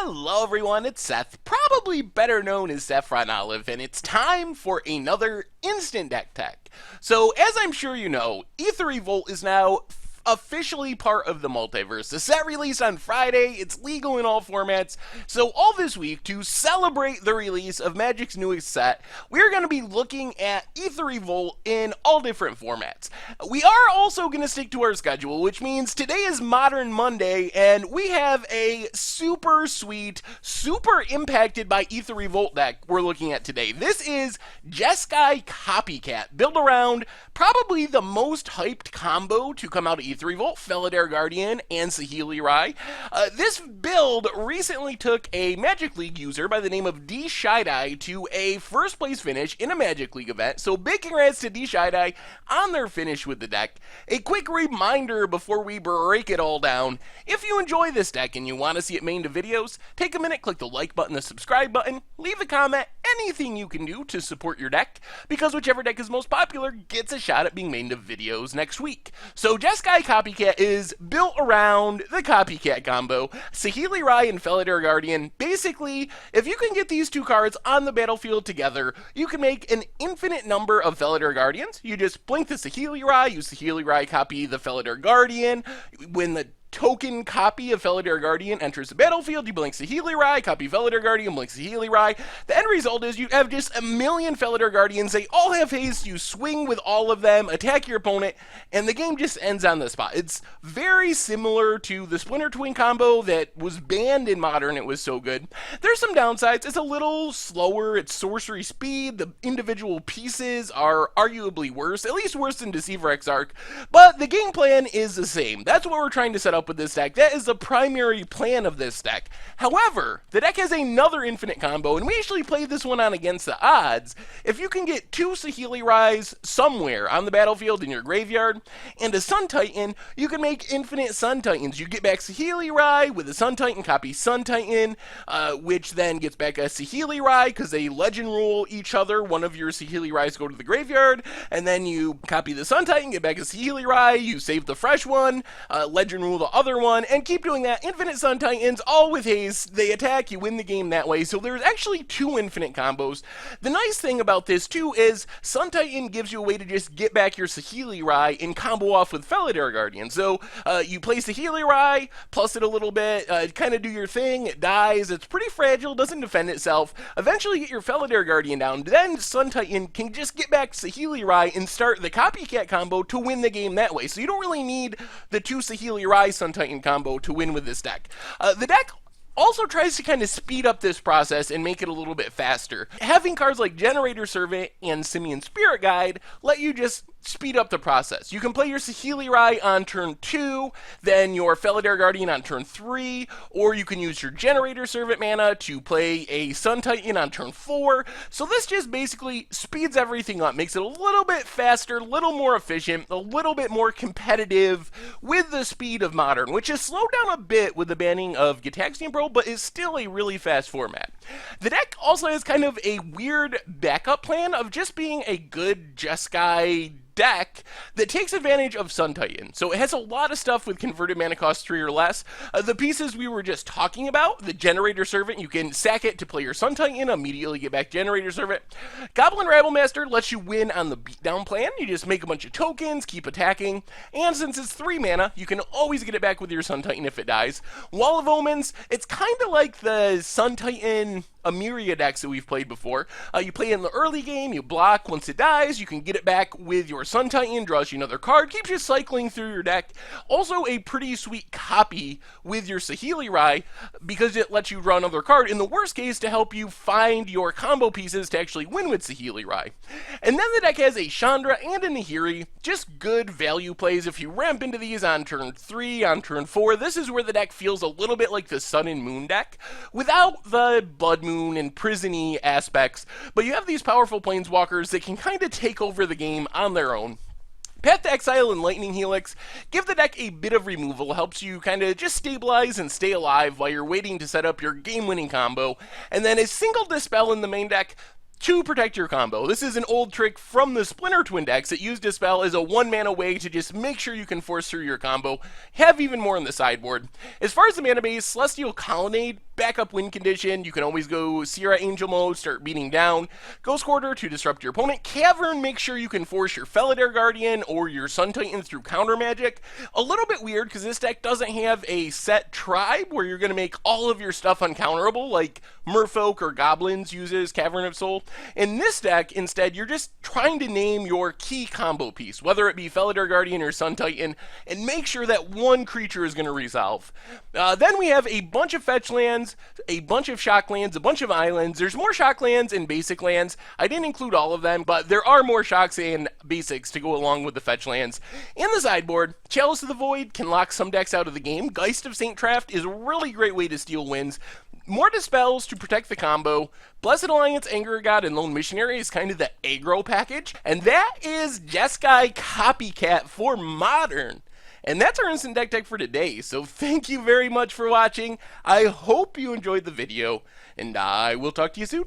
Hello everyone, it's Seth, probably better known as Saffron Olive, and it's time for another Instant Deck Tech. So, as I'm sure you know, Aether Revolt is now officially part of the multiverse. The set released on Friday, it's legal in all formats, so all this week, to celebrate the release of Magic's newest set, we're going to be looking at Aether Revolt in all different formats. We are also going to stick to our schedule, which means today is Modern Monday, and we have a super sweet, super impacted by Aether Revolt deck we're looking at today. This is Jeskai Copycat, built around probably the most hyped combo to come out of Aether Revolt, Felidar Guardian, and Saheeli. This build recently took a Magic League user by the name of Jeskai to a first place finish in a Magic League event, so big congrats to Jeskai on their finish with the deck. A quick reminder before we break it all down, if you enjoy this deck and you want to see it made into videos, take a minute, click the like button, the subscribe button, leave a comment, anything you can do to support your deck, because whichever deck is most popular gets a shot at being made into videos next week. So Jeskai Copycat is built around the Copycat combo, Saheeli and Felidar Guardian. Basically, if you can get these two cards on the battlefield together, you can make an infinite number of Felidar Guardians. You just blink the Saheeli, use Saheeli, copy the Felidar Guardian. When the token copy of Felidar Guardian enters the battlefield, you blink Saheeli, copy Felidar Guardian, blink Saheeli. The end result is you have just a million Felidar Guardians. They all have haste. You swing with all of them, attack your opponent, and the game just ends on the spot. It's very similar to the Splinter Twin combo that was banned in Modern. It was so good. There's some downsides. It's a little slower. It's sorcery speed. The individual pieces are arguably worse, at least worse than Deceiver Exarch, but the game plan is the same. That's what we're trying to set up with this deck. That is the primary plan of this deck. However, the deck has another infinite combo, and we actually played this one on Against the Odds. If you can get two Saheeli somewhere on the battlefield in your graveyard, and a Sun Titan, you can make infinite Sun Titans. You get back Saheeli with a Sun Titan, copy Sun Titan, which then gets back a Saheeli because they legend rule each other. One of your Saheeli go to the graveyard, and then you copy the Sun Titan, get back a Saheeli, you save the fresh one, legend rule the other one, and keep doing that. Infinite Sun Titans, all with haste. They attack, you win the game that way. So there's actually two infinite combos. The nice thing about this too is Sun Titan gives you a way to just get back your Saheeli and combo off with Felidar Guardian. So you play Saheeli, plus it a little bit, kind of do your thing, it dies, it's pretty fragile, doesn't defend itself. Eventually get your Felidar Guardian down, then Sun Titan can just get back Saheeli and start the Copycat combo to win the game that way. So you don't really need the two Saheeli Sun Titan combo to win with this deck. The deck also tries to kind of speed up this process and make it a little bit faster. Having cards like Generator Servant and Simian Spirit Guide let you just speed up the process. You can play your Saheeli on turn 2, then your Felidar Guardian on turn 3, or you can use your Generator Servant mana to play a Sun Titan on turn 4. So this just basically speeds everything up, makes it a little bit faster, a little more efficient, a little bit more competitive with the speed of Modern, which has slowed down a bit with the banning of Gitaxian Pro, but is still a really fast format. The deck also has kind of a weird backup plan of just being a good Jeskai deck that takes advantage of Sun Titan. So it has a lot of stuff with converted mana cost 3 or less. The pieces we were just talking about, the Generator Servant, you can sack it to play your Sun Titan, immediately get back Generator Servant. Goblin Rabblemaster lets you win on the beatdown plan. You just make a bunch of tokens, keep attacking, and since it's 3 mana, you can always get it back with your Sun Titan if it dies. Wall of Omens, it's kind of like the Sun Titan Amiria decks that we've played before. You play in the early game, you block, once it dies, you can get it back with your Sun Titan, draws you another card, keeps you cycling through your deck. Also a pretty sweet copy with your Saheeli because it lets you draw another card, in the worst case to help you find your combo pieces to actually win with Saheeli. And then the deck has a Chandra and a Nahiri, just good value plays. If you ramp into these on turn 3, on turn 4, this is where the deck feels a little bit like the Sun and Moon deck, without the Blood Moon and Prison-y aspects, but you have these powerful planeswalkers that can kind of take over the game on their own. Path to Exile and Lightning Helix give the deck a bit of removal, helps you kind of just stabilize and stay alive while you're waiting to set up your game-winning combo, and then a single Dispel in the main deck to protect your combo. This is an old trick from the Splinter Twin decks that use Dispel as a 1-mana way to just make sure you can force through your combo, have even more on the sideboard. As far as the mana base, Celestial Colonnade, backup win condition, you can always go Sierra Angel mode, start beating down, Ghost Quarter to disrupt your opponent, Cavern, make sure you can force your Felidar Guardian or your Sun Titan through counter magic. A little bit weird because this deck doesn't have a set tribe where you're going to make all of your stuff uncounterable, like Merfolk or Goblins uses Cavern of Soul. In this deck, instead, you're just trying to name your key combo piece, whether it be Felidar Guardian or Sun Titan, and make sure that one creature is going to resolve. Then we have a bunch of fetch lands, a bunch of shock lands, a bunch of islands. There's more shock lands and basic lands. I didn't include all of them, but there are more shocks and basics to go along with the fetch lands. In the sideboard, Chalice of the Void can lock some decks out of the game. Geist of St. Traft is a really great way to steal wins. More Dispels to protect the combo. Blessed Alliance, Anger God, and Lone Missionary is kind of the aggro package. And that is Jeskai Copycat for Modern. And that's our instant deck for today. So thank you very much for watching. I hope you enjoyed the video, and I will talk to you soon.